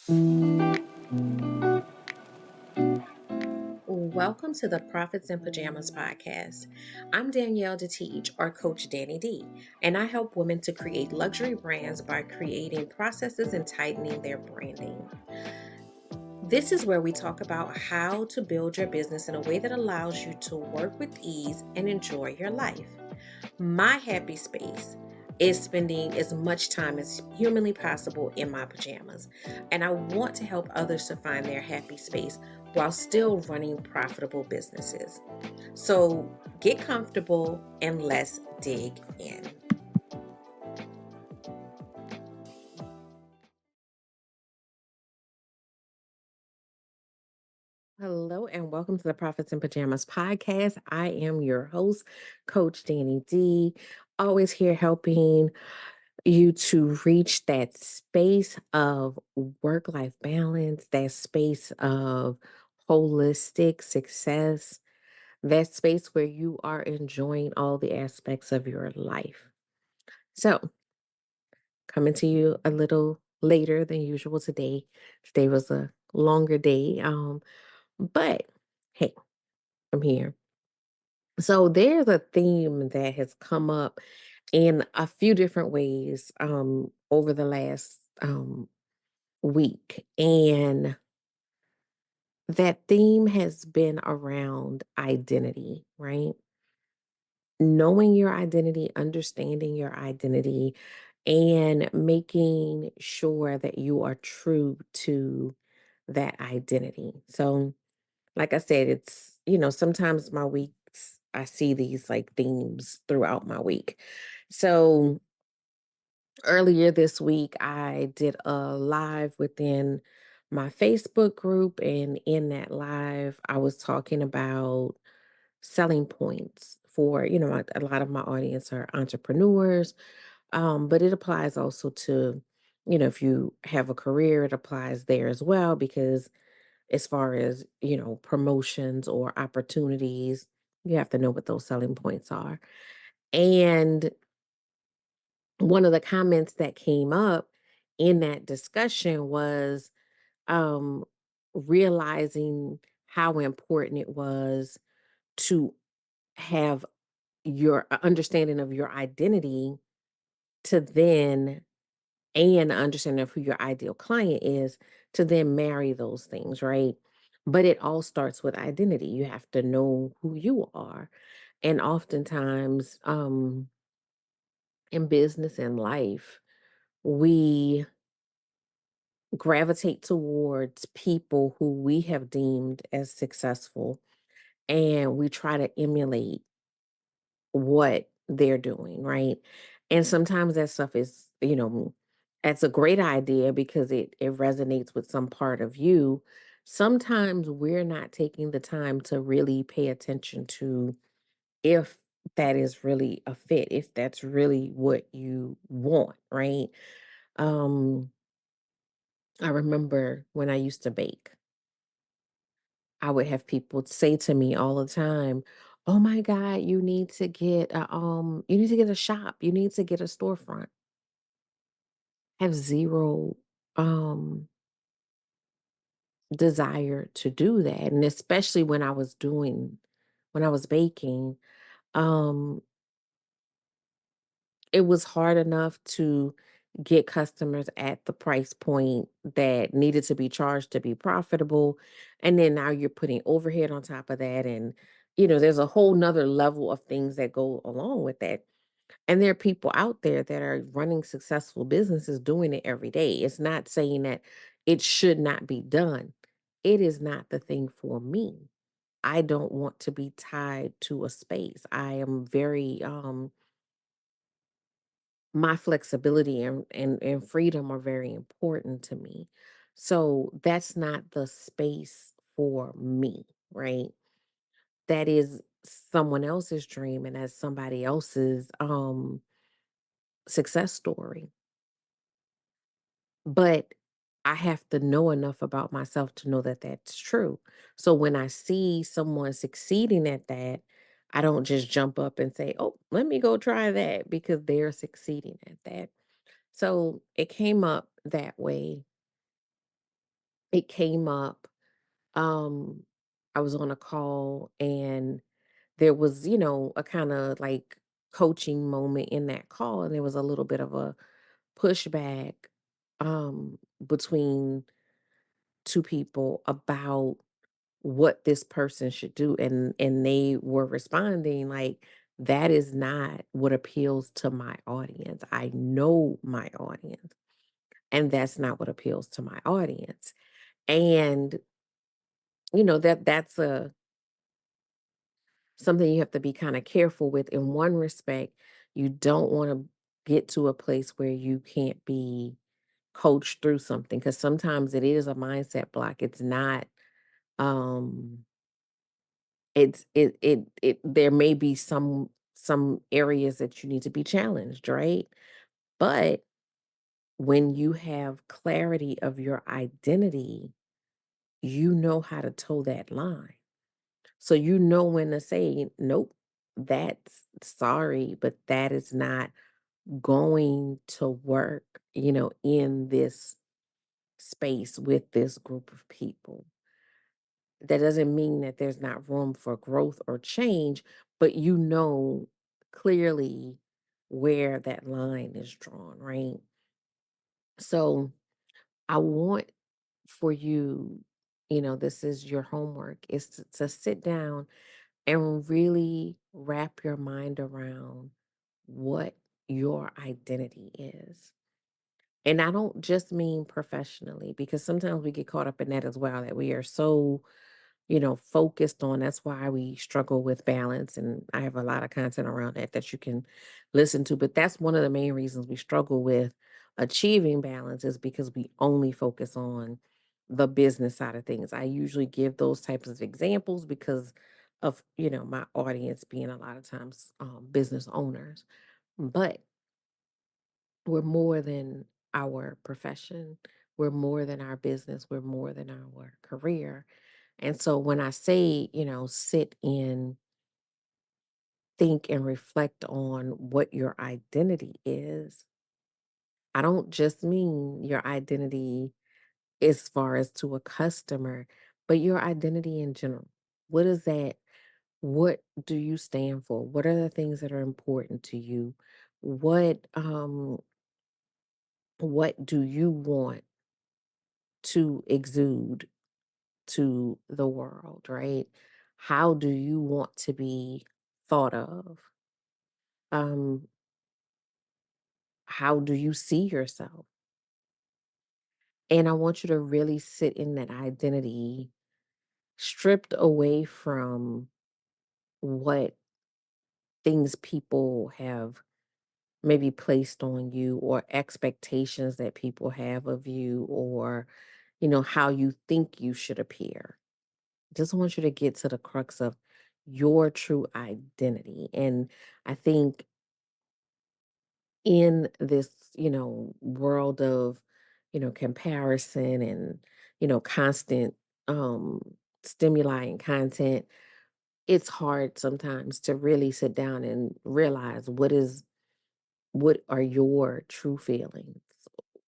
Welcome to the Profits in Pajamas podcast. I'm Danielle D, or Coach Danni D, and I help women to create luxury brands by creating processes and tightening their branding. This is where we talk about how to build your business in a way that allows you to work with ease and enjoy your life. My happy space is spending as much time as humanly possible in my pajamas. And I want to help others to find their happy space while still running profitable businesses. So get comfortable and let's dig in. Hello and welcome to the Profits in Pajamas podcast. I am your host, Coach Danni D, always here helping you to reach that space of work life balance, that space of holistic success, that space where you are enjoying all the aspects of your life. So, coming to you a little later than usual today. Today was a longer day. But hey, I'm here. So there's a theme that has come up in a few different ways over the last week. And that theme has been around identity, right? Knowing your identity, understanding your identity, and making sure that you are true to that identity. So, like I said, sometimes my weeks, I see these like themes throughout my week. So, earlier this week, I did a live within my Facebook group. And in that live, I was talking about selling points for, a lot of my audience are entrepreneurs, but it applies also to, if you have a career, it applies there as well, because as far as, promotions or opportunities, you have to know what those selling points are. And one of the comments that came up in that discussion was um, realizing how important it was to have your understanding of your identity to then and understanding of who your ideal client is to then marry those things, right? But it all starts with identity. You have to know who you are. And oftentimes, in business and life, we gravitate towards people who we have deemed as successful, and we try to emulate what they're doing, right? And sometimes that stuff is, that's a great idea because it resonates with some part of you. Sometimes we're not taking the time to really pay attention to if that is really a fit, if that's really what you want, right? Um, I remember when I used to bake, I would have people say to me all the time, "Oh my God, you need to get a shop, you need to get a storefront." Have zero um desire to do that. And especially when I was baking, um, it was hard enough to get customers at the price point that needed to be charged to be profitable. And then now you're putting overhead on top of that. And, there's a whole nother level of things that go along with that. And there are people out there that are running successful businesses doing it every day. It's not saying that it should not be done. It is not the thing for me. I don't want to be tied to a space. I am very my flexibility and freedom are very important to me. So that's not the space for me, right? That is someone else's dream and that's somebody else's success story. But I have to know enough about myself to know that that's true. So when I see someone succeeding at that, I don't just jump up and say, "Oh, let me go try that," because they're succeeding at that. So it came up that way it came up. Um, I was on a call and there was, a kind of like coaching moment in that call, and there was a little bit of a pushback between two people about what this person should do, and they were responding like, that is not what appeals to my audience. I know my audience, and that's not what appeals to my audience. And that's a something you have to be kind of careful with. In one respect, you don't want to get to a place where you can't be coached through something, because sometimes it is a mindset block. It's not um it there may be some areas that you need to be challenged, right? But when you have clarity of your identity, you know how to toe that line. So you know when to say, nope, that's sorry, but that is not going to work, in this space with this group of people. That doesn't mean that there's not room for growth or change, but you know clearly where that line is drawn, right? So I want for you, this is your homework, is to sit down and really wrap your mind around what your identity is. And I don't just mean professionally, because sometimes we get caught up in that as well, that we are so, focused on. That's why we struggle with balance. And I have a lot of content around that you can listen to. But that's one of the main reasons we struggle with achieving balance, is because we only focus on the business side of things. I usually give those types of examples because of, my audience being a lot of times business owners. But we're more than our profession. We're more than our business. We're more than our career. And so when I say, sit in, think and reflect on what your identity is, I don't just mean your identity as far as to a customer, but your identity in general. What is that? What do you stand for? What are the things that are important to you? What do you want to exude to the world, right? How do you want to be thought of? Um, how do you see yourself? And I want you to really sit in that identity, stripped away from what things people have maybe placed on you, or expectations that people have of you, or how you think you should appear. Just want you to get to the crux of your true identity. And I think in this, world of, comparison and, constant um stimuli and content, it's hard sometimes to really sit down and realize what are your true feelings.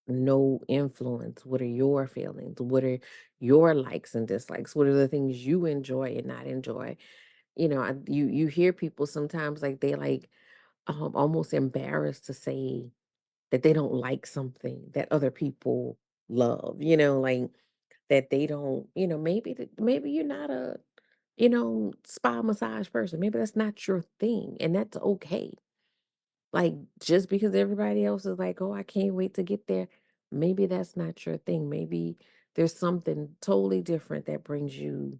No influence. What are your feelings? What are your likes and dislikes? What are the things you enjoy and not enjoy? You hear people sometimes, like, they like almost embarrassed to say that they don't like something that other people love, like that they don't, maybe you're not a, spa massage person. Maybe that's not your thing, and that's okay. Like, just because everybody else is like, "Oh, I can't wait to get there," maybe that's not your thing. Maybe there's something totally different that brings you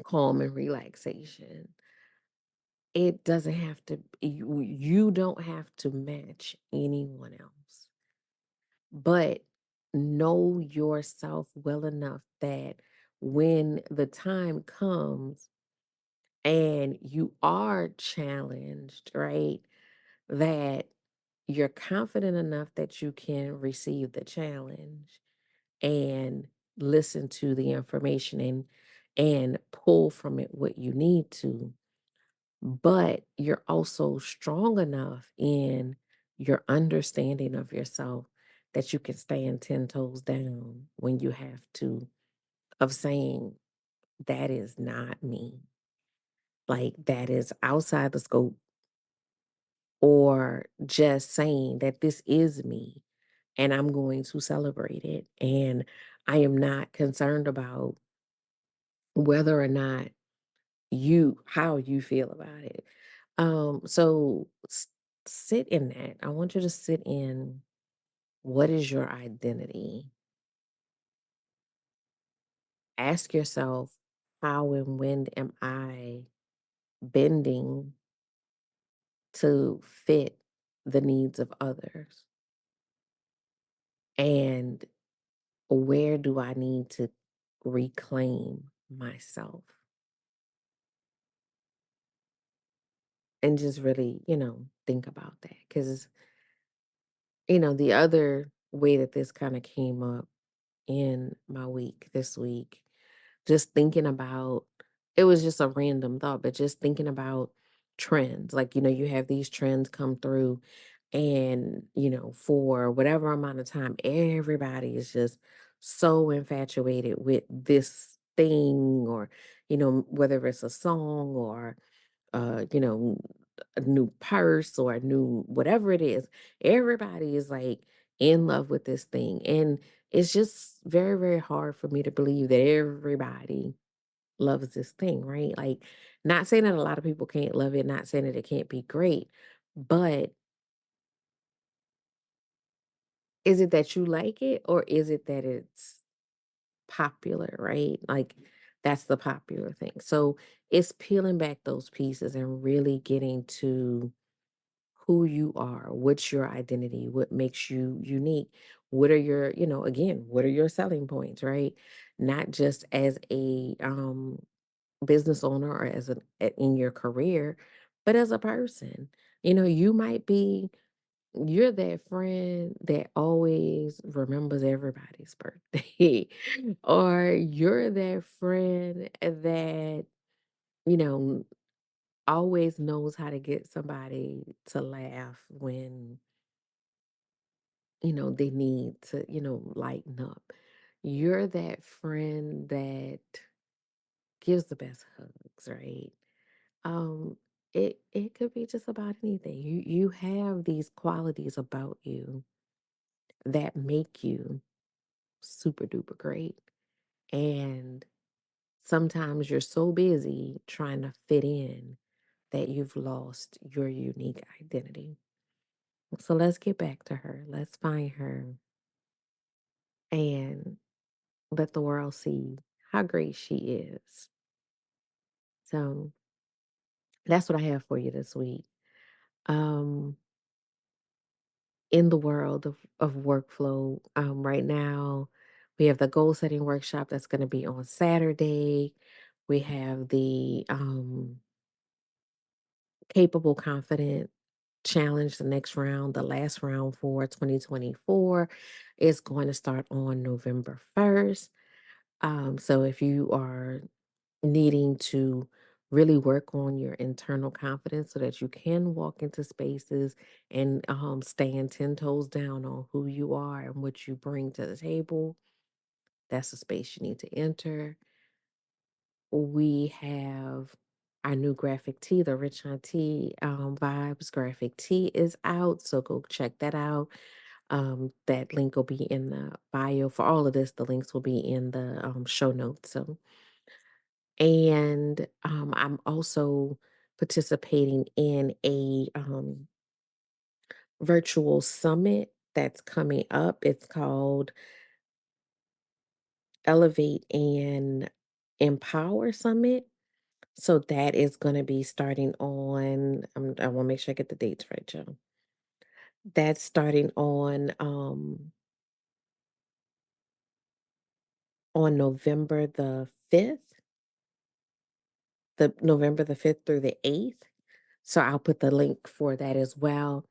calm and relaxation. It doesn't have to, you don't have to match anyone else. But know yourself well enough that when the time comes and you are challenged, right? That you're confident enough that you can receive the challenge and listen to the information and pull from it what you need to. But you're also strong enough in your understanding of yourself that you can stand 10 toes down when you have to, of saying, that is not me. Like, that is outside the scope, or just saying that this is me and I'm going to celebrate it. And I am not concerned about whether or not how you feel about it. So sit in that. I want you to sit in, what is your identity? Ask yourself, how and when am I bending to fit the needs of others? And where do I need to reclaim myself? And just really, think about that. Because, the other way that this kind of came up in my week this week, just thinking about, it was just a random thought, but just thinking about trends. Like, you have these trends come through, and, for whatever amount of time, everybody is just so infatuated with this thing, or, whether it's a song, or, a new purse, or a new whatever it is. Everybody is like in love with this thing. And it's just very, very hard for me to believe that everybody loves this thing, right? Like, not saying that a lot of people can't love it, not saying that it can't be great, but is it that you like it, or is it that it's popular, right? Like, that's the popular thing. So it's peeling back those pieces and really getting to who you are, what's your identity, what makes you unique, what are your, again, what are your selling points, right? Not just as a business owner, or in your career, but as a person. You might be, you're that friend that always remembers everybody's birthday, or you're that friend that, you know, always knows how to get somebody to laugh when, they need to, lighten up. You're that friend that gives the best hugs, right? Um, it could be just about anything. You have these qualities about you that make you super duper great. And sometimes you're so busy trying to fit in that you've lost your unique identity. So let's get back to her. Let's find her and let the world see how great she is. So that's what I have for you this week. Um, in the world of workflow, right now, we have the goal setting workshop that's going to be on Saturday. We have the capable, confident challenge, the next round, the last round for 2024 is going to start on November 1st. So if you are needing to really work on your internal confidence so that you can walk into spaces and stand 10 toes down on who you are and what you bring to the table, that's the space you need to enter. We have our new graphic tee, the Rich on Tea Vibes graphic tee is out. So go check that out. That link will be in the bio for all of this. The links will be in the show notes. So, and I'm also participating in a virtual summit that's coming up. It's called Elevate and Empower Summit. So that is going to be starting on, I want to make sure I get the dates right, Joe. That's starting on November the 5th, the 5th through the 8th. So I'll put the link for that as well.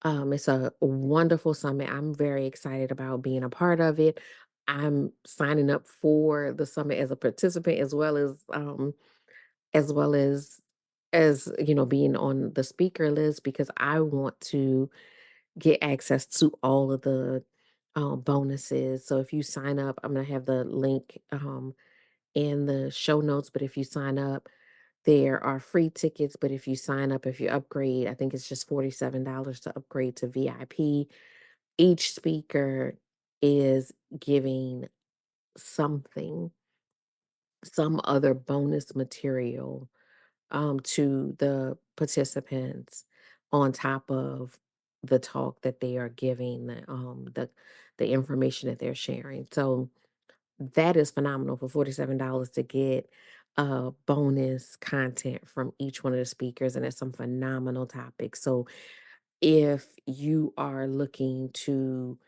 It's a wonderful summit. I'm very excited about being a part of it. I'm signing up for the summit as a participant, as well as being on the speaker list, because I want to get access to all of the bonuses. So if you sign up, I'm going to have the link in the show notes. But if you sign up, there are free tickets. But if you sign up, if you upgrade, I think it's just $47 to upgrade to VIP. Each speaker is giving something, some other bonus material to the participants on top of the talk that they are giving, the information that they're sharing. So that is phenomenal for $47 to get bonus content from each one of the speakers, and it's some phenomenal topics. So if you are looking to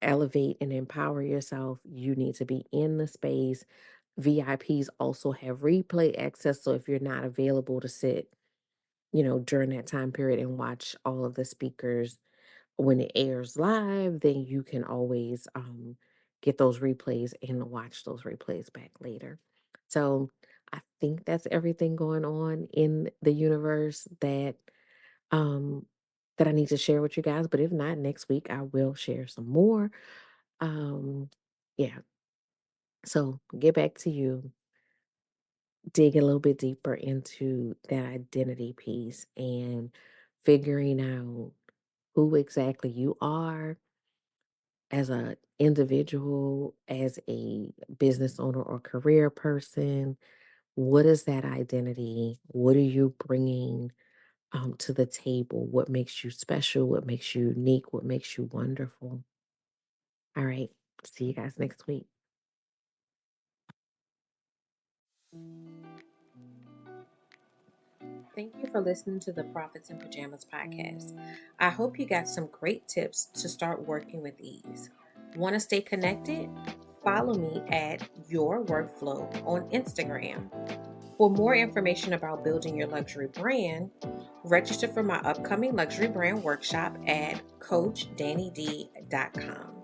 elevate and empower yourself, you need to be in the space. VIPs also have replay access. So if you're not available to sit, during that time period and watch all of the speakers when it airs live, then you can always get those replays and watch those replays back later. So I think that's everything going on in the universe um that I need to share with you guys. But if not, next week I will share some more. Um, yeah. So get back to you, dig a little bit deeper into that identity piece and figuring out who exactly you are as a individual, as a business owner or career person. What is that identity? What are you bringing to the table? What makes you special? What makes you unique? What makes you wonderful? All right. See you guys next week. Thank you for listening to the Profits in Pajamas podcast. I hope you got some great tips to start working with ease. Want to stay connected? Follow me at Your Workflow on Instagram. For more information about building your luxury brand, register for my upcoming luxury brand workshop at CoachDanniD.com.